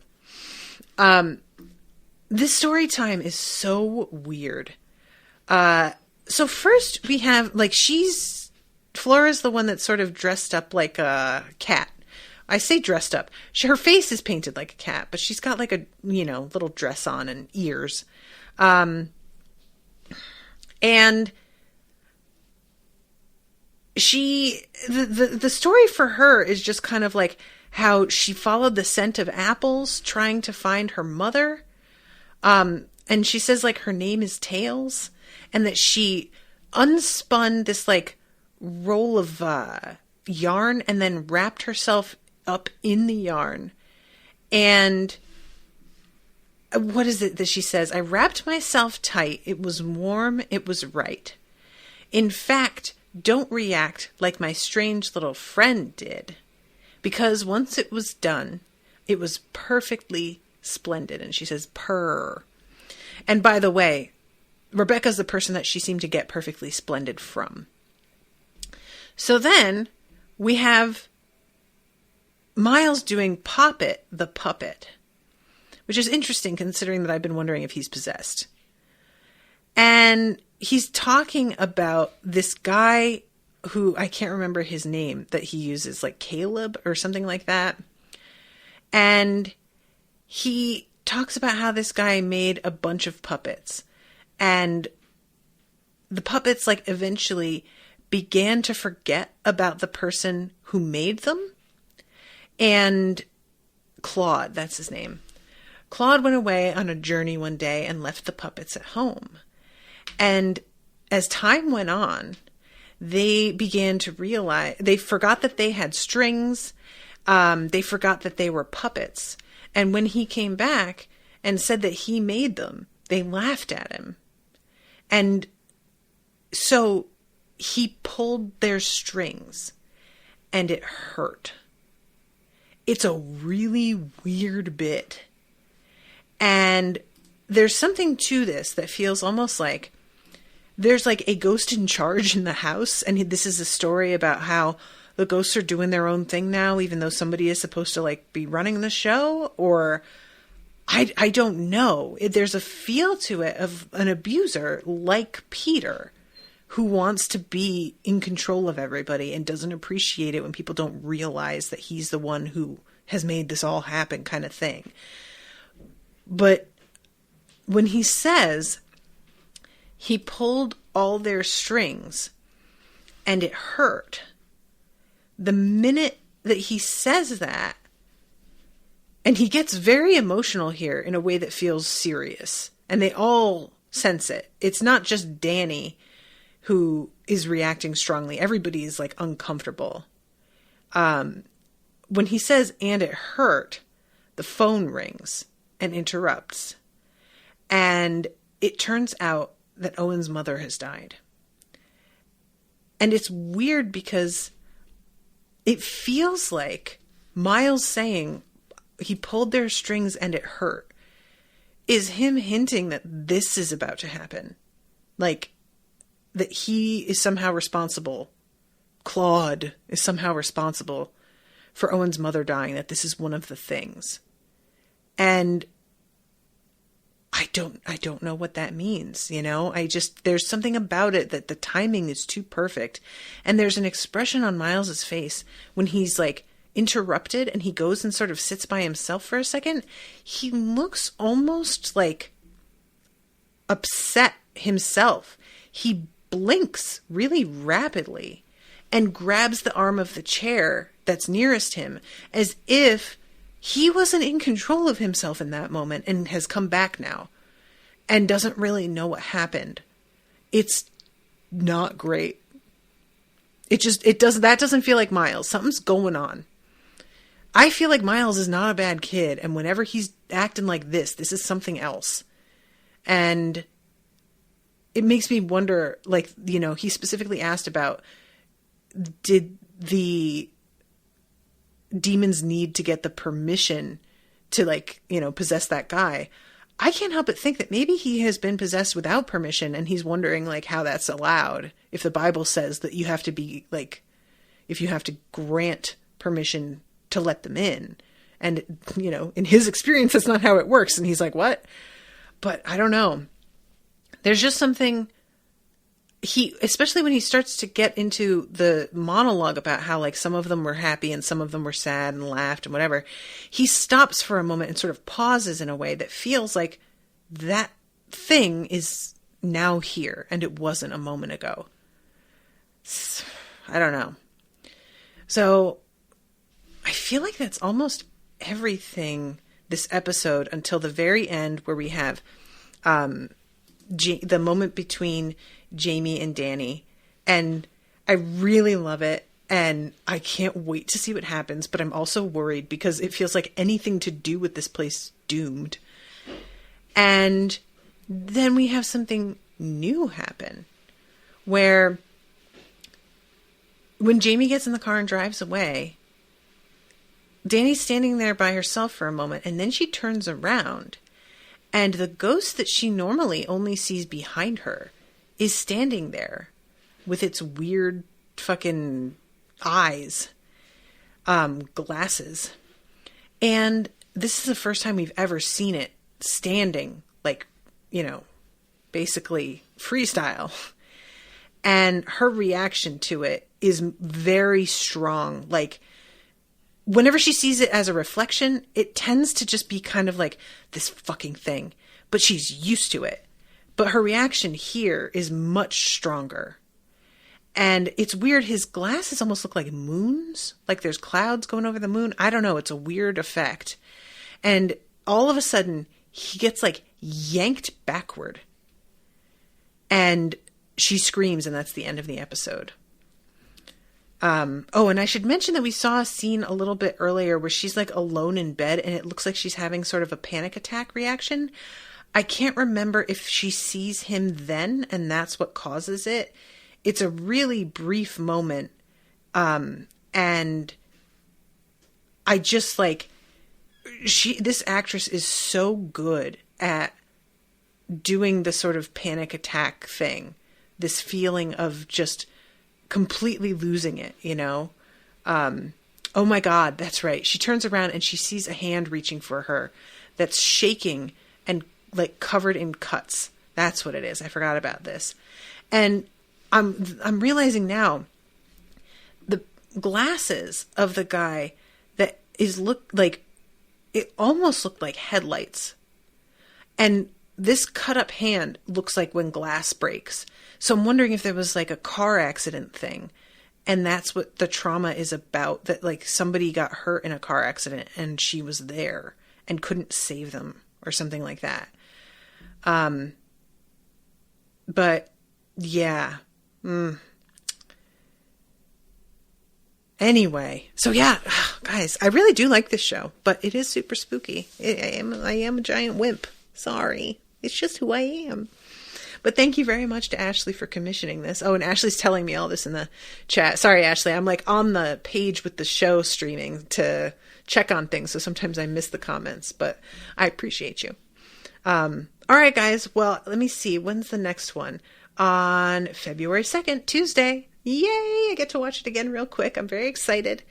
This story time is so weird. So first we have like, Flora's the one that's sort of dressed up like a cat. I say dressed up. Her face is painted like a cat, but she's got like a, you know, little dress on and ears. And the story for her is just kind of like how she followed the scent of apples trying to find her mother. And she says like her name is Tails, and that she unspun this like roll of yarn and then wrapped herself up in the yarn. And what is it that she says? I wrapped myself tight. It was warm. It was right. In fact, don't react like my strange little friend did. Because once it was done, it was perfectly splendid. And she says, purr. And by the way, Rebecca's the person that she seemed to get perfectly splendid from. So then we have Miles doing Poppet the puppet, which is interesting considering that I've been wondering if he's possessed. And he's talking about this guy who I can't remember his name that he uses, like Caleb or something like that. And he talks about how this guy made a bunch of puppets, and the puppets like eventually began to forget about the person who made them. And Claude, that's his name. Claude went away on a journey one day and left the puppets at home. And as time went on, they began to realize, they forgot that they had strings. They forgot that they were puppets. And when he came back and said that he made them, they laughed at him. And so he pulled their strings, and it hurt. It's a really weird bit. And there's something to this that feels almost like there's like a ghost in charge in the house. And this is a story about how the ghosts are doing their own thing now, even though somebody is supposed to like be running the show. Or I don't know. There's a feel to it of an abuser like Peter, who wants to be in control of everybody and doesn't appreciate it when people don't realize that he's the one who has made this all happen, kind of thing. But when he says he pulled all their strings and it hurt, the minute that he says that, and he gets very emotional here in a way that feels serious, and they all sense it. It's not just Danny who is reacting strongly. Everybody is like uncomfortable. When he says, and it hurt, the phone rings and interrupts. And it turns out that Owen's mother has died. And it's weird because it feels like Miles saying he pulled their strings and it hurt is him hinting that this is about to happen. Like, that he is somehow responsible. Claude is somehow responsible for Owen's mother dying, that this is one of the things. And I don't know what that means, you know? There's something about it that the timing is too perfect. And there's an expression on Miles's face when he's like interrupted and he goes and sort of sits by himself for a second. He looks almost like upset himself. He blinks really rapidly and grabs the arm of the chair that's nearest him as if he wasn't in control of himself in that moment and has come back now and doesn't really know what happened. It's not great. That doesn't feel like Miles. Something's going on. I feel like Miles is not a bad kid, and whenever he's acting like this is something else. And it makes me wonder, like, you know, he specifically asked about, did the demons need to get the permission to, like, you know, possess that guy? I can't help but think that maybe he has been possessed without permission, and he's wondering, like, how that's allowed. If the Bible says that you have to be, like, if you have to grant permission to let them in. And, you know, in his experience, that's not how it works. And he's like, what? But I don't know. There's just something, especially when he starts to get into the monologue about how, like, some of them were happy and some of them were sad and laughed and whatever, he stops for a moment and sort of pauses in a way that feels like that thing is now here and it wasn't a moment ago. I don't know. So I feel like that's almost everything this episode until the very end, where we have the moment between Jamie and Danny. And I really love it. And I can't wait to see what happens. But I'm also worried because it feels like anything to do with this place doomed. And then we have something new happen, where when Jamie gets in the car and drives away, Danny's standing there by herself for a moment, and then she turns around, and the ghost that she normally only sees behind her is standing there with its weird fucking eyes, glasses. And this is the first time we've ever seen it standing, like, you know, basically freestyle. And her reaction to it is very strong. Like, whenever she sees it as a reflection, it tends to just be kind of like this fucking thing, but she's used to it. But her reaction here is much stronger. And it's weird. His glasses almost look like moons. Like there's clouds going over the moon. I don't know. It's a weird effect. And all of a sudden he gets like yanked backward. And she screams, and that's the end of the episode. Oh, and I should mention that we saw a scene a little bit earlier where she's like alone in bed and it looks like she's having sort of a panic attack reaction. I can't remember if she sees him then and that's what causes it. It's a really brief moment. And I just like, this actress is so good at doing the sort of panic attack thing. This feeling of just completely losing it, you know? Oh my God, that's right. She turns around and she sees a hand reaching for her that's shaking and like covered in cuts. That's what it is. I forgot about this. And I'm realizing now the glasses of the guy that it almost looked like headlights. And this cut up hand looks like when glass breaks. So I'm wondering if there was like a car accident thing. And that's what the trauma is about. That like somebody got hurt in a car accident and she was there and couldn't save them or something like that. But yeah. Anyway, so yeah, guys, I really do like this show, but it is super spooky. I am a giant wimp. Sorry. It's just who I am. But thank you very much to Ashleigh for commissioning this. Oh, and Ashley's telling me all this in the chat. Sorry, Ashleigh. I'm like on the page with the show streaming to check on things. So sometimes I miss the comments, but I appreciate you. All right, guys. Well, let me see. When's the next one? On February 2nd, Tuesday. Yay. I get to watch it again real quick. I'm very excited.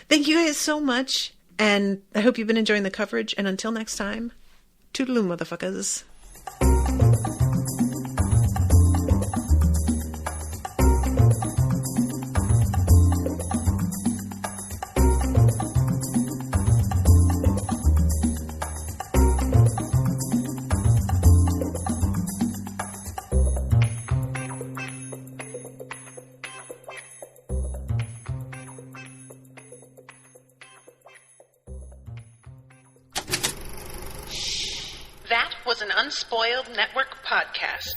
Thank you guys so much. And I hope you've been enjoying the coverage. And until next time, toodaloo, motherfuckers. That was an Unspoiled Network podcast.